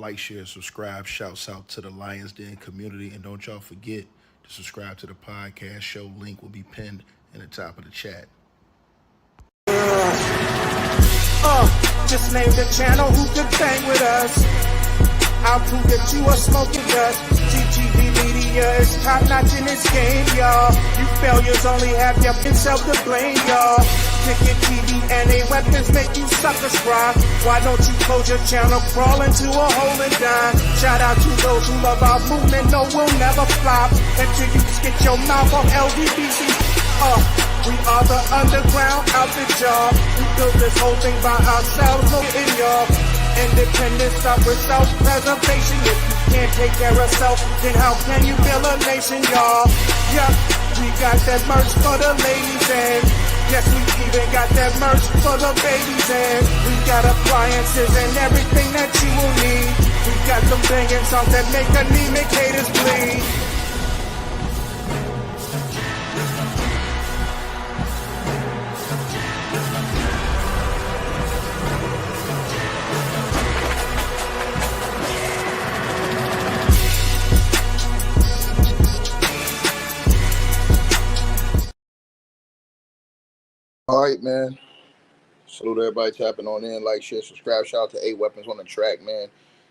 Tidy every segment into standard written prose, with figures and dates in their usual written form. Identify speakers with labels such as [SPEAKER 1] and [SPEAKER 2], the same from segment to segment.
[SPEAKER 1] Like, share, subscribe. Shouts out to the Lions Den community. And don't y'all forget to subscribe to the podcast. Show link will be pinned in the top of the chat.
[SPEAKER 2] Just name the channel who could bang with us. I'll prove that you are smoking dust. TTV Media is top notch in this game, y'all. You failures only have yourself to blame, y'all. Cricket TV and A weapons make you suckers cry. Why don't you close your channel, crawl into a hole and die? Shout out to those who love our movement, no, we'll never flop until you get your mouth off LDBC. We are the underground outfit, y'all. We built this whole thing by ourselves, no in y'all. Independence up with self-preservation. If you can't take care of self, then how can you build a nation, y'all? Yup, we got that merch for the ladies and yes, we even got that merch for the babies and we got appliances and everything that you will need. We got some banging songs that make anemic haters bleed.
[SPEAKER 3] All right, man. Salute everybody tapping on in, like, share, subscribe. Shout out to A Weapons on the track, man.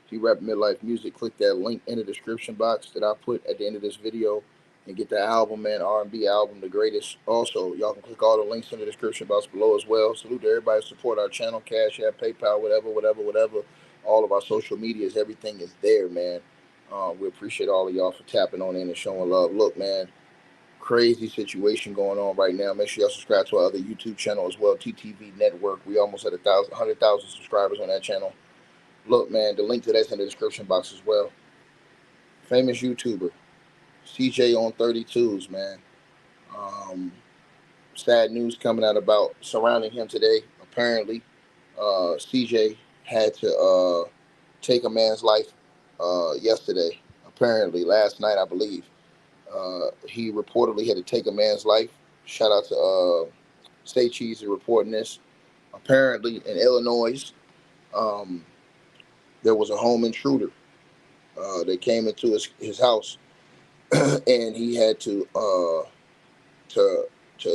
[SPEAKER 3] He rap midlife music. Click that link in the description box that I put at the end of this video and get the album, man. R&B album, the greatest. Also, y'all can click all the links in the description box below as well. Salute to everybody support our channel, Cash App, PayPal, whatever. All of our social medias, everything is there, man. We appreciate all of y'all for tapping on in and showing love. Look, man. Crazy situation going on right now. Make sure y'all subscribe to our other YouTube channel as well, TTV Network. We almost had 100,000 subscribers on that channel. Look, man, the link to that's in the description box as well. Famous YouTuber, CJON32s, man. Sad news coming out about surrounding him today. Apparently, CJ had to take a man's life yesterday. Apparently, last night, I believe. He reportedly had to take a man's life. Shout out to Stay Cheesy reporting this. Apparently in Illinois, there was a home intruder that came into his house, and he had to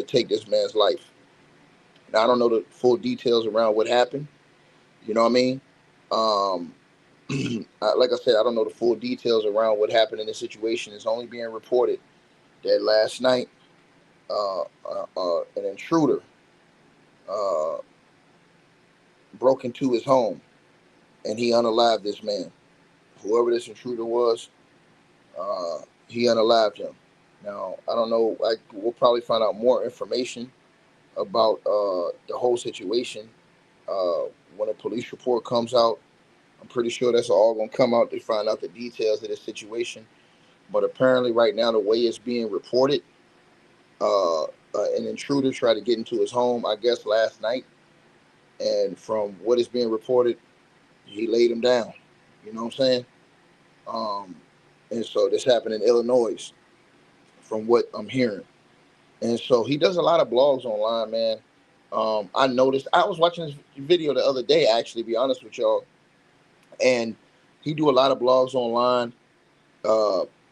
[SPEAKER 3] take this man's life. Now, I don't know the full details around what happened. You know what I mean? Like I said, I don't know the full details around what happened in this situation. It's only being reported that last night an intruder broke into his home and he unalived this man. Whoever this intruder was, he unalived him. Now, I don't know. We'll probably find out more information about the whole situation when a police report comes out. I'm pretty sure that's all going to come out to find out the details of this situation. But apparently right now, the way it's being reported, an intruder tried to get into his home, I guess, last night. And from what is being reported, he laid him down. You know what I'm saying? And so this happened in Illinois, from what I'm hearing. And so he does a lot of blogs online, man. I noticed, I was watching this video the other day, actually, to be honest with y'all. And he do a lot of blogs online.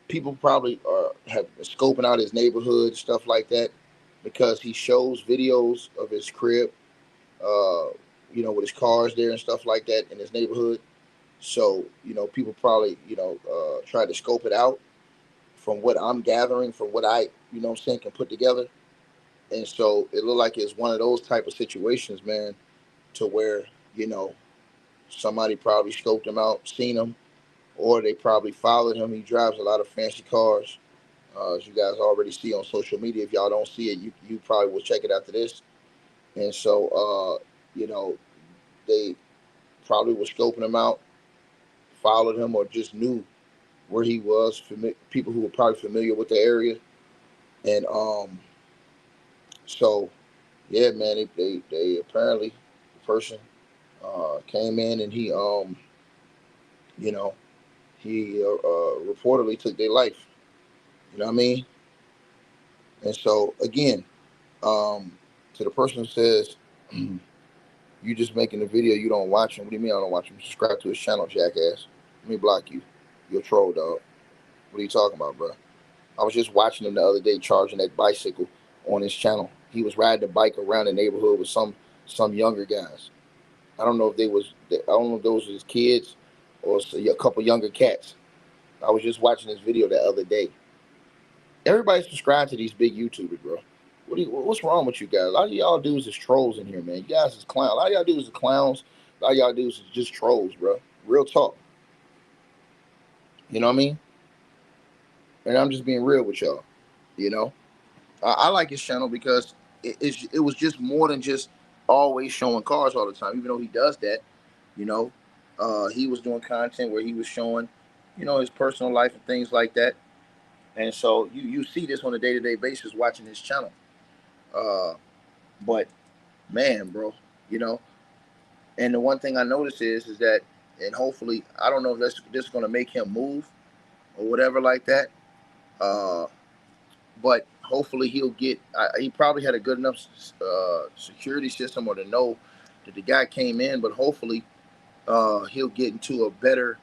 [SPEAKER 3] People probably have been scoping out his neighborhood, stuff like that, because he shows videos of his crib, you know, with his cars there and stuff like that in his neighborhood. So, you know, people probably, you know, try to scope it out from what I'm gathering, from what I, you know what I'm saying, can put together. And so it looked like it's one of those type of situations, man, to where, you know, somebody probably scoped him out, seen him, or they probably followed him. He drives a lot of fancy cars, as you guys already see on social media. If y'all don't see it, you probably will check it after this. And so, you know, they probably were scoping him out, followed him, or just knew where he was. People who were probably familiar with the area. And so, yeah, man, they apparently, the person came in and he, you know, he reportedly took their life. You know what I mean? And so, again, to the person who says, you just making the video, you don't watch him. What do you mean I don't watch him? Subscribe to his channel, jackass. Let me block you. You're a troll, dog. What are you talking about, bro? I was just watching him the other day charging that bicycle on his channel. He was riding the bike around the neighborhood with some younger guys. I don't know if those were his kids or a couple younger cats. I was just watching this video the other day. Everybody subscribe to these big YouTubers, bro. What's wrong with you guys? A lot of y'all dudes is trolls in here, man. You guys is clowns. A lot of y'all dudes is clowns. A lot of y'all dudes is just trolls, bro. Real talk. You know what I mean? And I'm just being real with y'all. You know, I like his channel because it was just more than just always showing cars all the time. Even though he does that, you know, he was doing content where he was showing, his personal life and things like that. And so you see this on a day-to-day basis watching his channel. But man, bro, and the one thing I noticed is that, and hopefully, I don't know if this is going to make him move or whatever like that. But hopefully he'll get. He probably had a good enough security system or to know that the guy came in. But hopefully he'll get into a better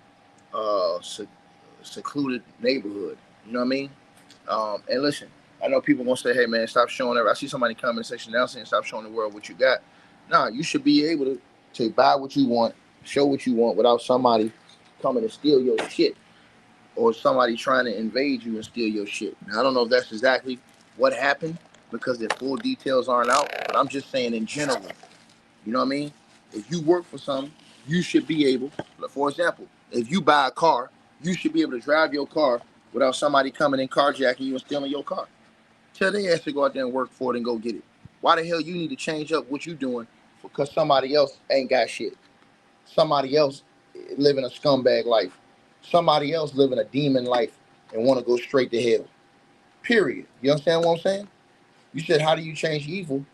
[SPEAKER 3] secluded neighborhood. You know what I mean? And listen, I know people gonna say, "Hey man, stop showing everything." I see somebody in the comment section now saying, "Stop showing the world what you got." Nah, you should be able to buy what you want, show what you want without somebody coming to steal your shit or somebody trying to invade you and steal your shit. Now, I don't know if that's exactly what happened because the full details aren't out, but I'm just saying in general. You know what I mean? If you work for something, you should be able, for example, if you buy a car, you should be able to drive your car without somebody coming and carjacking you and stealing your car. Tell their ass to go out there and work for it and go get it. Why the hell you need to change up what you doing because somebody else ain't got shit? Somebody else living a scumbag life. Somebody else living a demon life and want to go straight to hell. Period. You understand what I'm saying? You said, how do you change evil?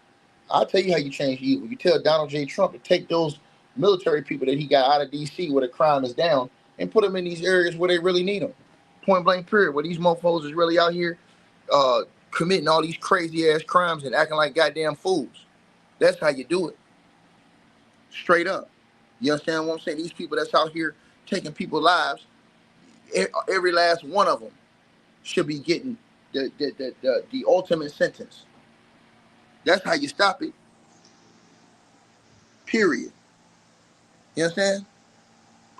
[SPEAKER 3] I'll tell you how you change evil. You tell Donald J. Trump to take those military people that he got out of D.C. where the crime is down and put them in these areas where they really need them. Point blank period. Where these mofos is really out here committing all these crazy ass crimes and acting like goddamn fools. That's how you do it. Straight up. You understand what I'm saying? These people that's out here taking people's lives, every last one of them should be getting the ultimate sentence. That's how you stop it. Period. You understand?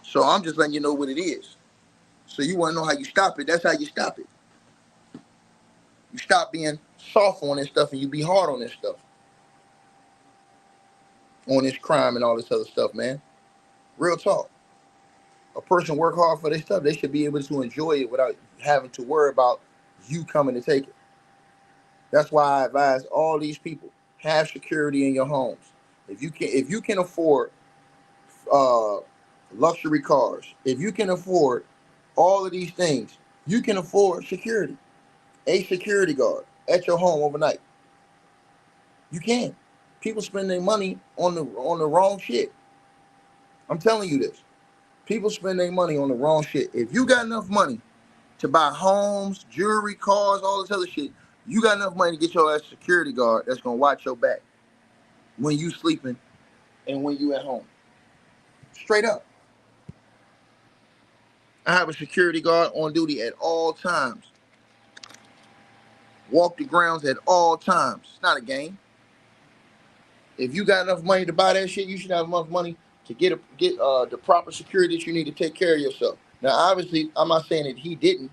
[SPEAKER 3] So I'm just letting you know what it is. So you want to know how you stop it? That's how you stop it. You stop being soft on this stuff and you be hard on this stuff. On this crime and all this other stuff, man. Real talk. A person work hard for their stuff, they should be able to enjoy it without having to worry about you coming to take it. That's why I advise all these people, have security in your homes. If you can afford luxury cars, if you can afford all of these things, you can afford security. A security guard at your home overnight. You can. People spend their money on the wrong shit. I'm telling you this. People spend their money on the wrong shit. If you got enough money to buy homes, jewelry, cars, all this other shit, you got enough money to get your ass a security guard that's gonna watch your back when you sleeping and when you at home. Straight up. I have a security guard on duty at all times. Walk the grounds at all times. It's not a game. If you got enough money to buy that shit, you should have enough money to get the proper security that you need to take care of yourself. Now, obviously, I'm not saying that he didn't,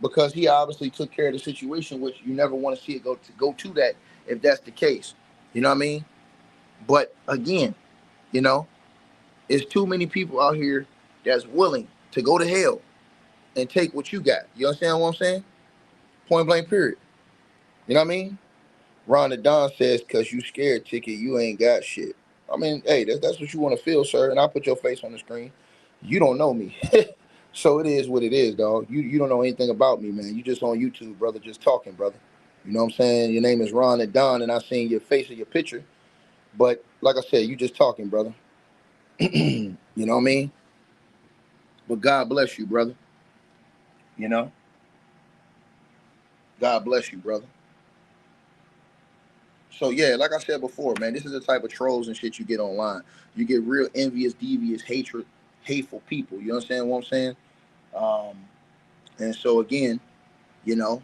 [SPEAKER 3] because he obviously took care of the situation, which you never want to see it go to that if that's the case. You know what I mean? But again, it's too many people out here that's willing to go to hell and take what you got. You understand what I'm saying? Point blank period. You know what I mean? Ron the Don says, "Cause you scared, ticket, you ain't got shit." I mean, hey, that's what you want to feel, sir. And I'll put your face on the screen. You don't know me. So it is what it is, dog. You don't know anything about me, man. You just on YouTube, brother, just talking, brother. You know what I'm saying? Your name is Ron the Don, and I seen your face or your picture. But like I said, you just talking, brother. You know what I mean? But God bless you, brother. You know? God bless you, brother. So yeah, like I said before, man, this is the type of trolls and shit you get online. You get real envious, devious hatred hateful people. You understand what I'm saying? Um, and so again, you know,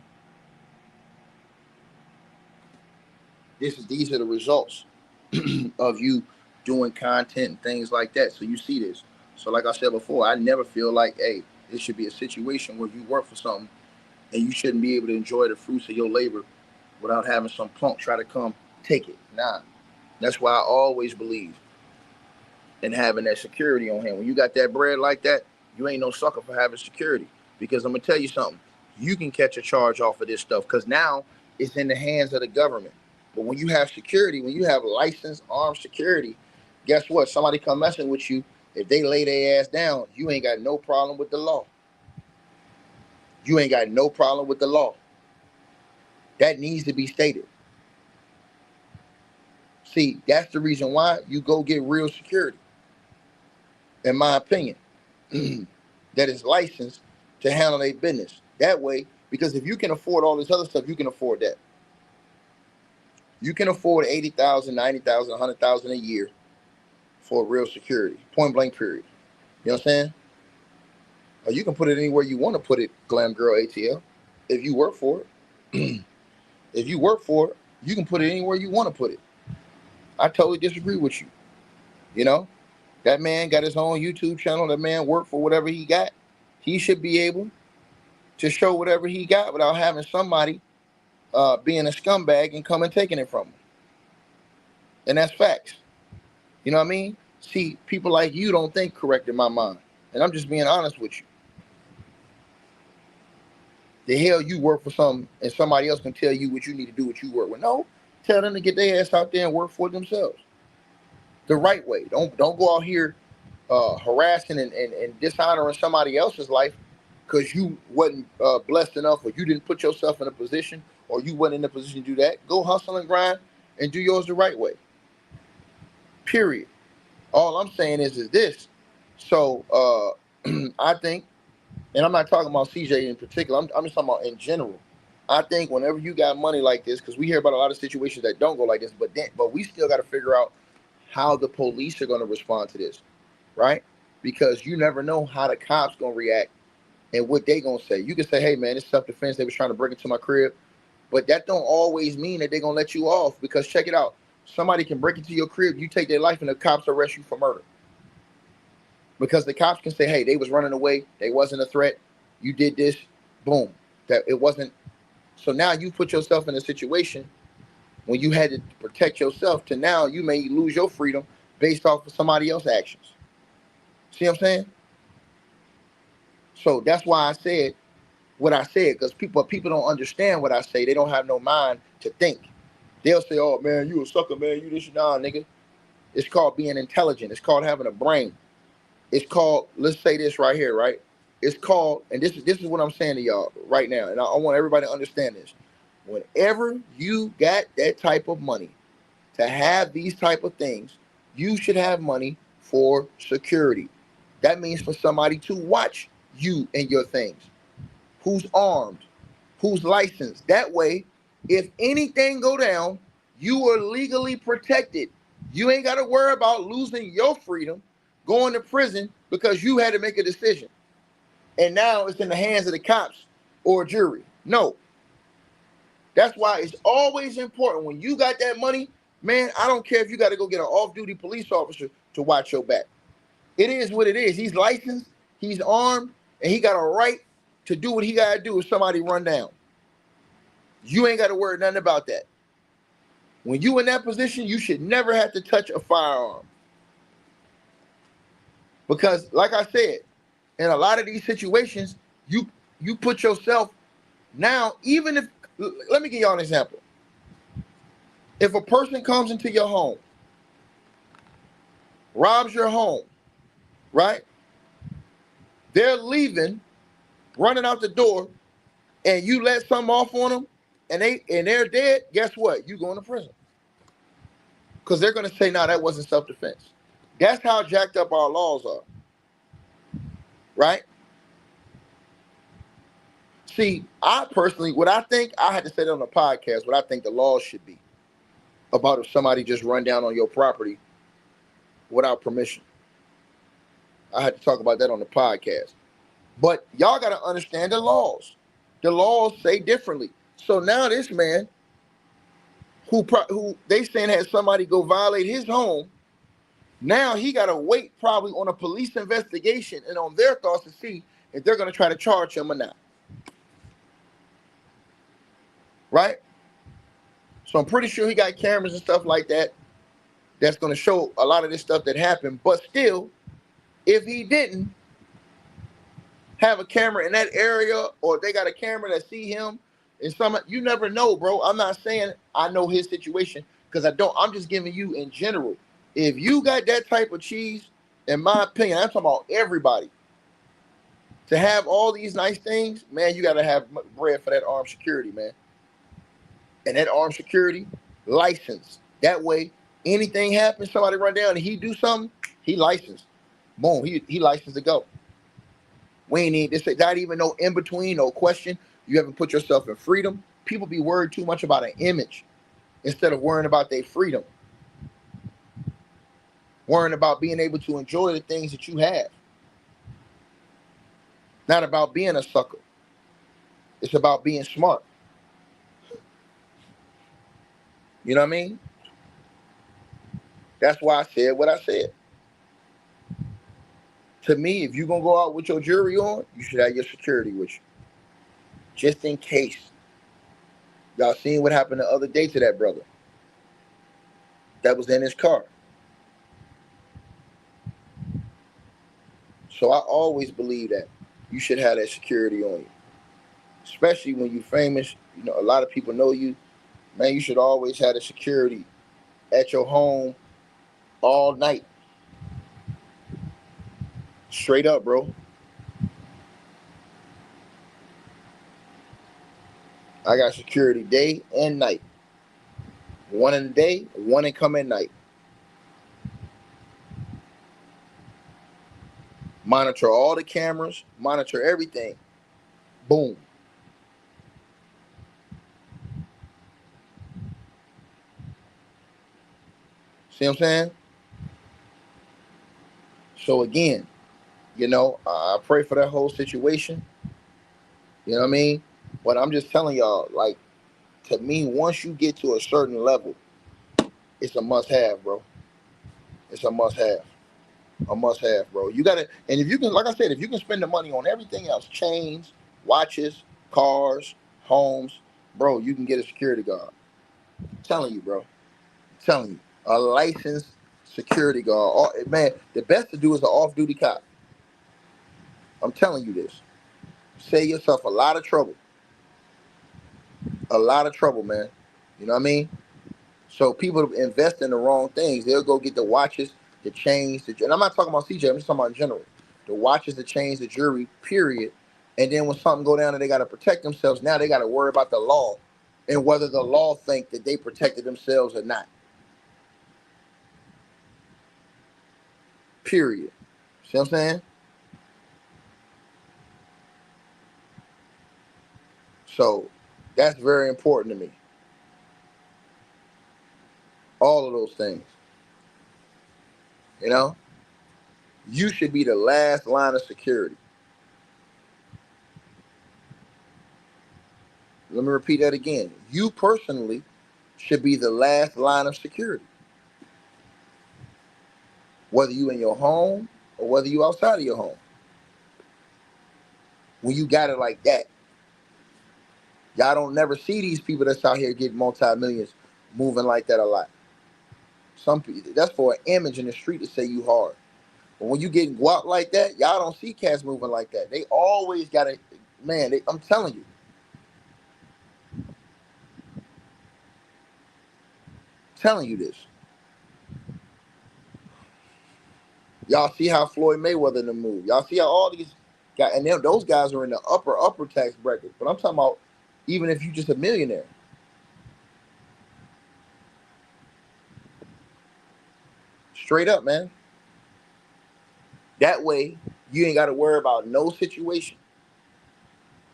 [SPEAKER 3] these are the results of you doing content and things like that. So you see this. So like I said before, I never feel like, hey, this should be a situation where you work for something and you shouldn't be able to enjoy the fruits of your labor without having some punk try to come take it. Nah. That's why I always believe in having that security on hand. When you got that bread like that, you ain't no sucker for having security. Because I'm gonna tell you something, you can catch a charge off of this stuff because now it's in the hands of the government. But when you have security, when you have licensed armed security, guess what? Somebody come messing with you, if they lay their ass down, you ain't got no problem with the law. You ain't got no problem with the law. That needs to be stated. See, that's the reason why you go get real security, in my opinion, that is licensed to handle their business. That way, because if you can afford all this other stuff, you can afford that. You can afford 80,000, 90,000, 100,000 a year for real security, point blank period. You know what I'm saying? Or you can put it anywhere you want to put it, Glam Girl ATL, if you work for it. If you work for it, you can put it anywhere you want to put it. I totally disagree with you. You know, that man got his own YouTube channel. That man worked for whatever he got. He should be able to show whatever he got without having somebody being a scumbag and come and taking it from him. And that's facts. You know what I mean? See, people like you don't think correct in my mind. And I'm just being honest with you. The hell you work for something and somebody else can tell you what you need to do, what you work with. No, tell them to get their ass out there and work for themselves. The right way. Don't go out here harassing and dishonoring somebody else's life because you wasn't blessed enough, or you didn't put yourself in a position, or you wasn't in a position to do that. Go hustle and grind and do yours the right way. Period. All I'm saying is this. So I think, and I'm not talking about CJ in particular, I'm just talking about in general. I think whenever you got money like this, because we hear about a lot of situations that don't go like this, but we still got to figure out how the police are going to respond to this, right? Because you never know how the cops going to react and what they going to say. You can say, hey, man, it's self-defense. They was trying to break into my crib. But that don't always mean that they're going to let you off, because check it out. Somebody can break into your crib, you take their life, and the cops arrest you for murder. Because the cops can say, hey, they was running away. They wasn't a threat. You did this. Boom. That it wasn't. So now you put yourself in a situation when you had to protect yourself to now you may lose your freedom based off of somebody else's actions. See what I'm saying? So that's why I said what I said, because people don't understand what I say. They don't have no mind to think. They'll say, oh, man, you a sucker, man. You this, nah, nigga. It's called being intelligent. It's called having a brain. It's called, let's say this right here, right? It's called, and this is what I'm saying to y'all right now, and I want everybody to understand this. Whenever you got that type of money to have these type of things, you should have money for security. That means for somebody to watch you and your things. Who's armed, who's licensed. That way, if anything go down, you are legally protected. You ain't got to worry about losing your freedom, going to prison because you had to make a decision. And now it's in the hands of the cops or a jury. No. That's why it's always important when you got that money, man, I don't care if you got to go get an off-duty police officer to watch your back. It is what it is. He's licensed, he's armed, and he got a right to do what he got to do if somebody run down. You ain't got to worry nothing about that. When you in that position, you should never have to touch a firearm. Because, like I said, in a lot of these situations, you put yourself now, even if, let me give y'all an example. If a person comes into your home, robs your home, right? They're leaving, running out the door, and you let something off on them, and they're dead, guess what? You going to prison. Because they're going to say, no, that wasn't self-defense. That's how jacked up our laws are. Right? See, I personally, what I think, I had to say that on the podcast, what I think the laws should be about if somebody just run down on your property without permission. I had to talk about that on the podcast. But y'all got to understand the laws. The laws say differently. So now this man, who they saying had somebody go violate his home, now he got to wait probably on a police investigation and on their thoughts to see if they're going to try to charge him or not. Right? So I'm pretty sure he got cameras and stuff like that that's going to show a lot of this stuff that happened. But still, if he didn't have a camera in that area, or they got a camera that see him and some, you never know, bro. I'm not saying I know his situation because I don't. I'm just giving you in general. If you got that type of cheese, in my opinion, I'm talking about everybody. To have all these nice things, man, you got to have bread for that armed security, man. And that armed security license. That way, anything happens, somebody run down and he do something, he licensed. Boom, he licensed to go. We ain't need this. Not even no in between, no question. You haven't put yourself in freedom. People be worried too much about an image instead of worrying about their freedom. Worrying about being able to enjoy the things that you have. Not about being a sucker. It's about being smart. You know what I mean? That's why I said what I said. To me, if you're going to go out with your jewelry on, you should have your security with you. Just in case. Y'all seen what happened the other day to that brother that was in his car. So I always believe that you should have that security on you. Especially when you're famous, you know, a lot of people know you. Man, you should always have the security at your home all night. Straight up, bro. I got security day and night. One in the day, one in come at night. Monitor all the cameras, monitor everything. Boom. See what I'm saying? So again, you know, I pray for that whole situation. You know what I mean? But I'm just telling y'all, like, to me, once you get to a certain level, it's a must-have, bro. It's a must-have. A must-have, bro. You gotta, and if you can, like I said, if you can spend the money on everything else, chains, watches, cars, homes, bro, you can get a security guard. I'm telling you, bro. I'm telling you. A licensed security guard. Man, the best to do is an off-duty cop. I'm telling you this. Save yourself a lot of trouble. A lot of trouble, man. You know what I mean? So people invest in the wrong things. They'll go get the watches, the chains, and I'm not talking about CJ, I'm just talking about in general. The watches, the chains, the jewelry, period. And then when something go down and they got to protect themselves, now they got to worry about the law and whether the law think that they protected themselves or not. Period. See what I'm saying? So that's very important to me. All of those things. You know? You should be the last line of security. Let me repeat that again. You personally should be the last line of security. Whether you in your home or whether you outside of your home. When you got it like that. Y'all don't never see these people that's out here getting multi-millions moving like that a lot. Some people, that's for an image in the street to say you hard. But when you getting guap like that, y'all don't see cats moving like that. They always got to, man, I'm telling you. Telling you this. Y'all see how Floyd Mayweather in the move. Y'all see how all these guys, and then those guys are in the upper tax bracket. But I'm talking about even if you just a millionaire. Straight up, man. That way, you ain't got to worry about no situation.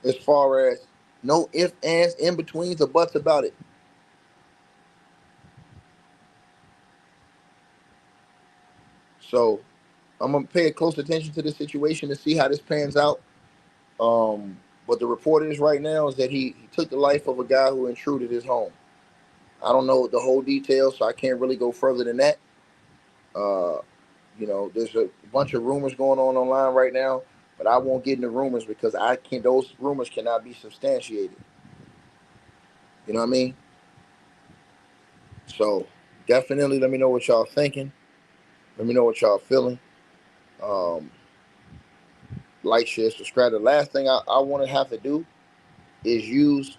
[SPEAKER 3] As far as no ifs, ands, in betweens, or buts about it. So, I'm gonna pay close attention to the situation to see how this pans out. But the report is right now is that he took the life of a guy who intruded his home. I don't know the whole details, so I can't really go further than that. Uh, there's a bunch of rumors going on online right now, but I won't get into rumors because I can't. Those rumors cannot be substantiated. You know what I mean? So definitely, let me know what y'all thinking. Let me know what y'all feeling. Um, like, share, subscribe. The last thing I want to have to do is use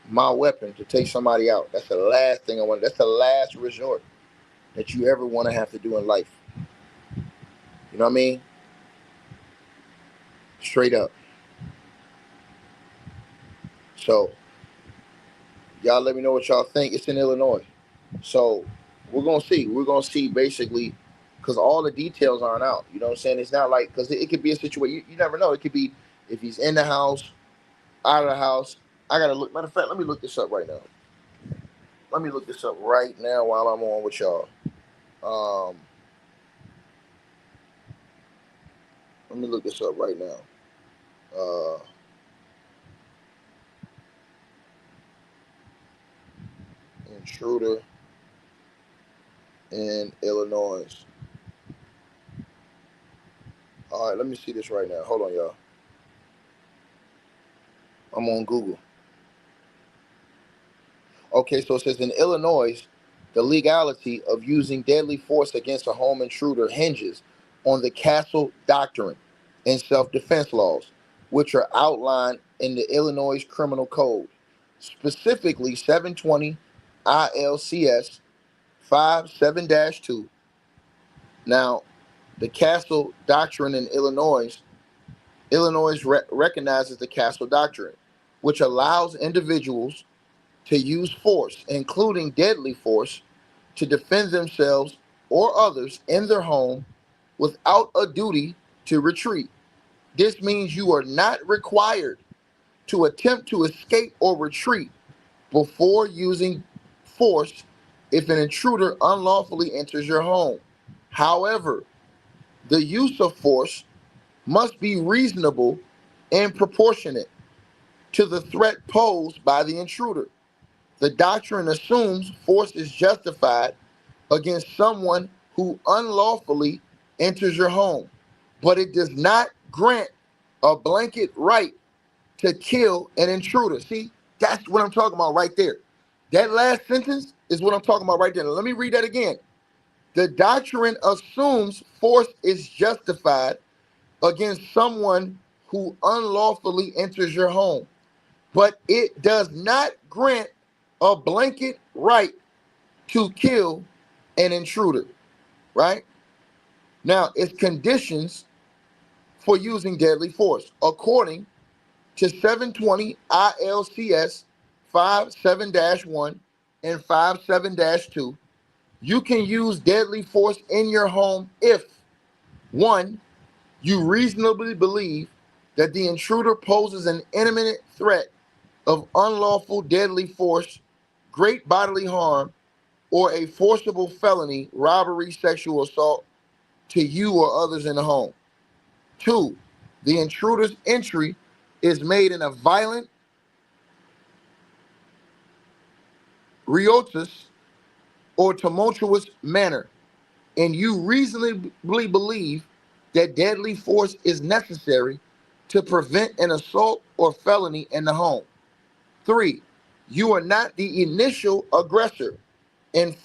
[SPEAKER 3] my weapon to take somebody out. That's the last thing I want. That's the last resort that you ever want to have to do in life. You know what I mean? Straight up. So y'all let me know what y'all think. It's in Illinois. So we're gonna see. We're gonna see basically because all the details aren't out. You know what I'm saying? It's not like because it could be a situation. You never know. It could be if he's in the house, out of the house. I gotta look. Matter of fact, let me look this up right now. Let me look this up right now while I'm on with y'all. Um, let me look this up right now. Intruder in Illinois. All right, let me see this right now. Hold on, y'all. I'm on Google. Okay, so it says in Illinois, the legality of using deadly force against a home intruder hinges on the Castle Doctrine and self-defense laws, which are outlined in the Illinois Criminal Code, specifically 720 ILCS 57-2. Now, the Castle Doctrine in Illinois recognizes the Castle Doctrine, which allows individuals to use force, including deadly force, to defend themselves or others in their home without a duty to retreat. This means you are not required to attempt to escape or retreat before using force if an intruder unlawfully enters your home. However, the use of force must be reasonable and proportionate to the threat posed by the intruder. The doctrine assumes force is justified against someone who unlawfully enters your home, but it does not grant a blanket right to kill an intruder. See, that's what I'm talking about right there. That last sentence is what I'm talking about right there. Now, let me read that again. The doctrine assumes force is justified against someone who unlawfully enters your home, but it does not grant a blanket right to kill an intruder, right? Now, it's conditions for using deadly force. According to 720 ILCS 57-1 and 57-2, you can use deadly force in your home if, one, you reasonably believe that the intruder poses an imminent threat of unlawful deadly force, great bodily harm, or a forcible felony, robbery, sexual assault to you or others in the home. Two, the intruder's entry is made in a violent, riotous, or tumultuous manner, and you reasonably believe that deadly force is necessary to prevent an assault or felony in the home. Three, you are not the initial aggressor, and the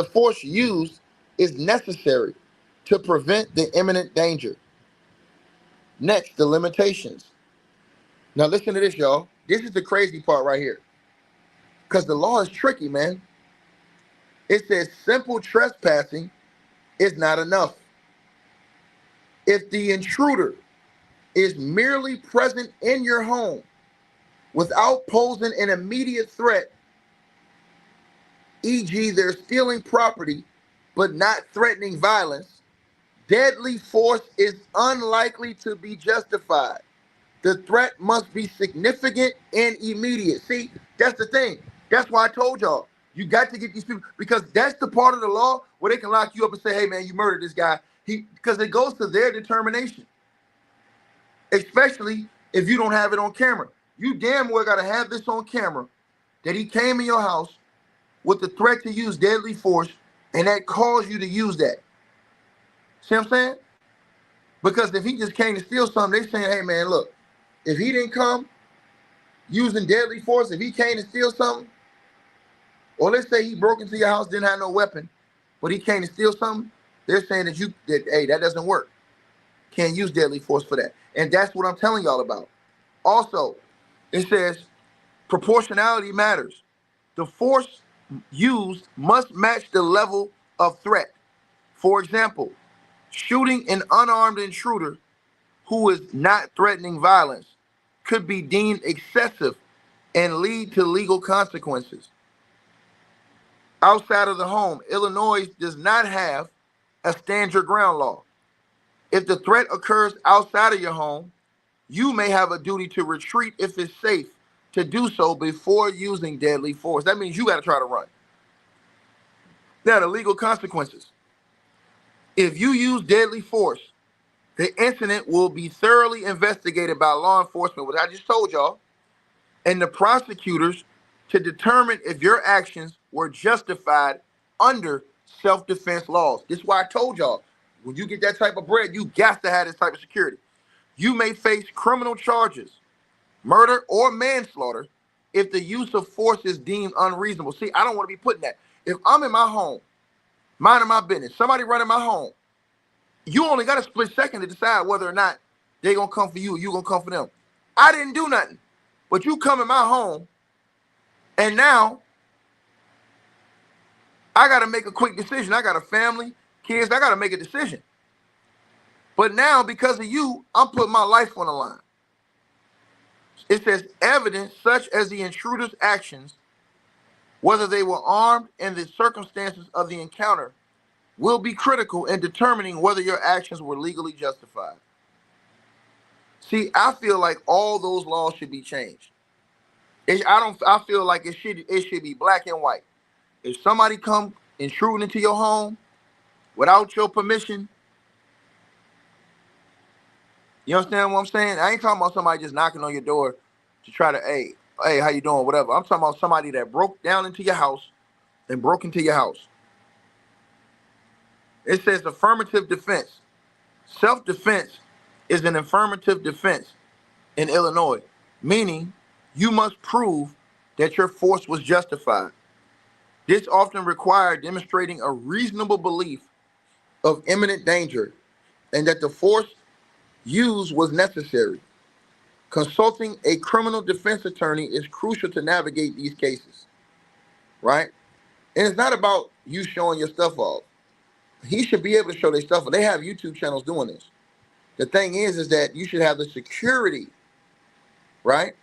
[SPEAKER 3] force used is necessary to prevent the imminent danger. Next, the limitations. Now listen to this, y'all. This is the crazy part right here. Because the law is tricky, man. It says simple trespassing is not enough. If the intruder is merely present in your home without posing an immediate threat, e.g., they're stealing property but not threatening violence, deadly force is unlikely to be justified. The threat must be significant and immediate. See, that's the thing. That's why I told y'all. You got to get these people, because that's the part of the law where they can lock you up and say, hey man, you murdered this guy. Because it goes to their determination, especially if you don't have it on camera. You damn well got to have this on camera that he came in your house with the threat to use deadly force, and that caused you to use that. See what I'm saying? Because if he just came to steal something, they saying, hey man, look, if he didn't come using deadly force, if he came to steal something, or let's say he broke into your house, didn't have no weapon, but he came to steal something, they're saying that hey, that doesn't work. Can't use deadly force for that. And that's what I'm telling y'all about. Also, it says proportionality matters. The force used must match the level of threat. For example, shooting an unarmed intruder who is not threatening violence could be deemed excessive and lead to legal consequences. Outside of the home, Illinois does not have a stand your ground law. If the threat occurs outside of your home, you may have a duty to retreat if it's safe to do so before using deadly force. That means you got to try to run. Now, the legal consequences. If you use deadly force, the incident will be thoroughly investigated by law enforcement, what I just told y'all, and the prosecutors to determine if your actions were justified under self-defense laws. This is why I told y'all, when you get that type of bread, you got to have this type of security. You may face criminal charges, murder or manslaughter, if the use of force is deemed unreasonable. See, I don't want to be putting that. If I'm in my home, minding my business, somebody running my home, you only got a split second to decide whether or not they're going to come for you or you going to come for them. I didn't do nothing, but you come in my home, and now I got to make a quick decision. I got a family, kids, I got to make a decision. But now, because of you, I'm putting my life on the line. It says evidence such as the intruder's actions, whether they were armed and the circumstances of the encounter, will be critical in determining whether your actions were legally justified. See, I feel like all those laws should be changed. I feel like it should be black and white. If somebody come intruding into your home without your permission, you understand what I'm saying? I ain't talking about somebody just knocking on your door to try to, hey, how you doing, whatever. I'm talking about somebody that broke down into your house and broke into your house. It says affirmative defense. Self-defense is an affirmative defense in Illinois, meaning you must prove that your force was justified. This often required demonstrating a reasonable belief of imminent danger and that the force used was necessary. Consulting a criminal defense attorney is crucial to navigate these cases, right? And it's not about you showing your stuff off. He should be able to show their stuff. They have YouTube channels doing this. The thing is that you should have the security, right?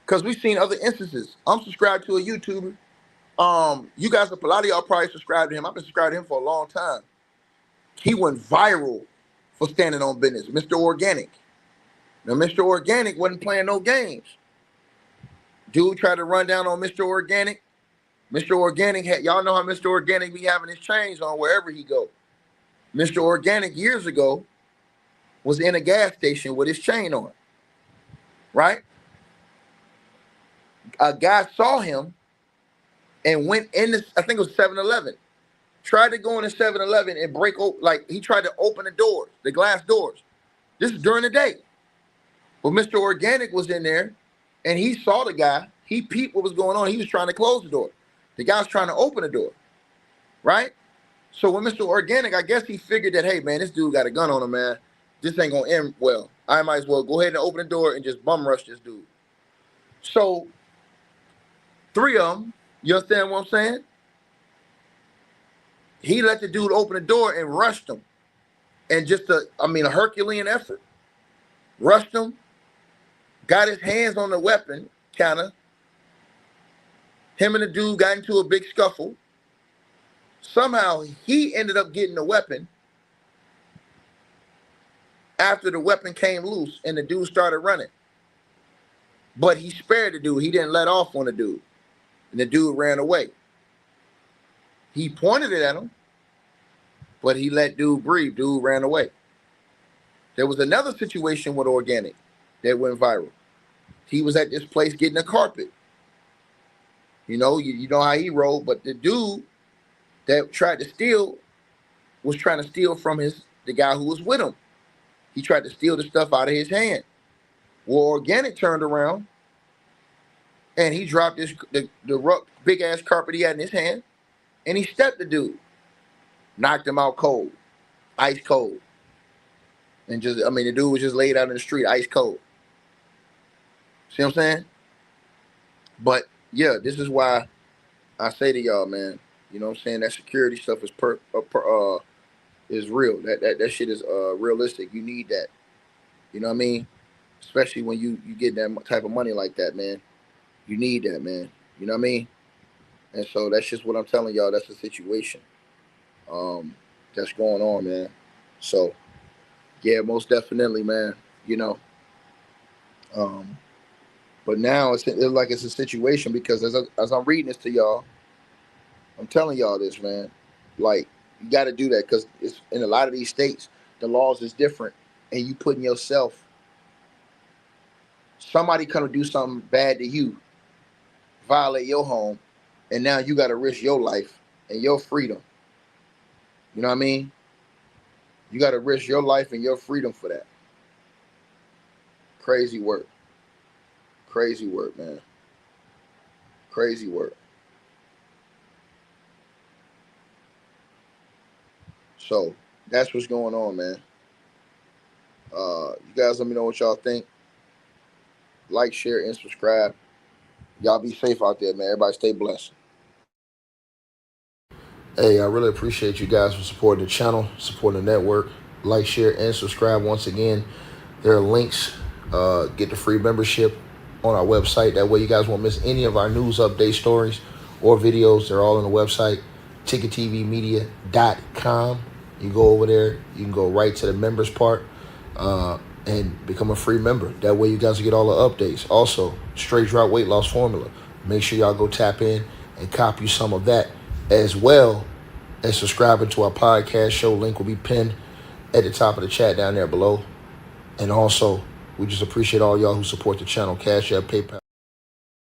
[SPEAKER 3] Because we've seen other instances. I'm subscribed to a YouTuber. You guys, a lot of y'all probably subscribed to him. I've been subscribed to him for a long time. He went viral for standing on business, Mr. Organic. Now, Mr. Organic wasn't playing no games. Dude tried to run down on Mr. Organic. Mr. Organic y'all know how Mr. Organic be having his chains on wherever he go. Mr. Organic years ago was in a gas station with his chain on, right? A guy saw him and went in this, I think it was 7-Eleven, tried to go in the 7-Eleven and break open, like he tried to open the doors, the glass doors. This is during the day. But Mr. Organic was in there and he saw the guy. He peeped what was going on. He was trying to close the door. The guy's trying to open the door, right? So when Mr. Organic, I guess he figured that, hey, man, this dude got a gun on him, man. This ain't going to end well. I might as well go ahead and open the door and just bum rush this dude. So 3 of them, you understand what I'm saying? He let the dude open the door and rushed him. And just a Herculean effort. Rushed him, got his hands on the weapon, kind of. Him and the dude got into a big scuffle. Somehow he ended up getting the weapon after the weapon came loose and the dude started running. But he spared the dude. He didn't let off on the dude. and the dude ran away. He pointed it at him, but he let dude breathe. Dude ran away. There was another situation with organic that went viral. He was at this place getting a carpet. You know how he rolled, but the dude that tried to steal was trying to steal from the guy who was with him. He tried to steal the stuff out of his hand. Well, organic turned around and he dropped the big ass carpet he had in his hand, and he stepped the dude, knocked him out cold, ice cold. And the dude was just laid out in the street, ice cold. See what I'm saying? But yeah, this is why I say to y'all, man, you know what I'm saying, that security stuff is is real. That shit is realistic. You need that. You know what I mean? Especially when you get that type of money like that, man. You need that, man. You know what I mean? And so that's just what I'm telling y'all. That's the situation that's going on, man. So yeah, most definitely, man. You know. But now it's like it's a situation because as I'm reading this to y'all, I'm telling y'all this, man. Like, you got to do that because it's in a lot of these states, the laws is different, and you putting yourself. Somebody come to do something bad to you, violate your home, and now you got to risk your life and your freedom. You know what I mean? You got to risk your life and your freedom for that. Crazy work. Crazy work, man. Crazy work. So that's what's going on, man. You guys let me know what y'all think. Like, share, and subscribe. Y'all be safe out there, man. Everybody stay blessed.
[SPEAKER 1] Hey, I really appreciate you guys for supporting the channel, supporting the network. Like, share, and subscribe. Once again, there are links. Get the free membership on our website. That way you guys won't miss any of our news update stories or videos. They're all on the website, ticketvmedia.com. You go over there. You can go right to the members part and become a free member. That way you guys will get all the updates. Also, straight drought weight loss formula. Make sure y'all go tap in and copy some of that, as well as subscribing to our podcast show. Link will be pinned at the top of the chat down there below. And also, we just appreciate all y'all who support the channel. Cash App, PayPal.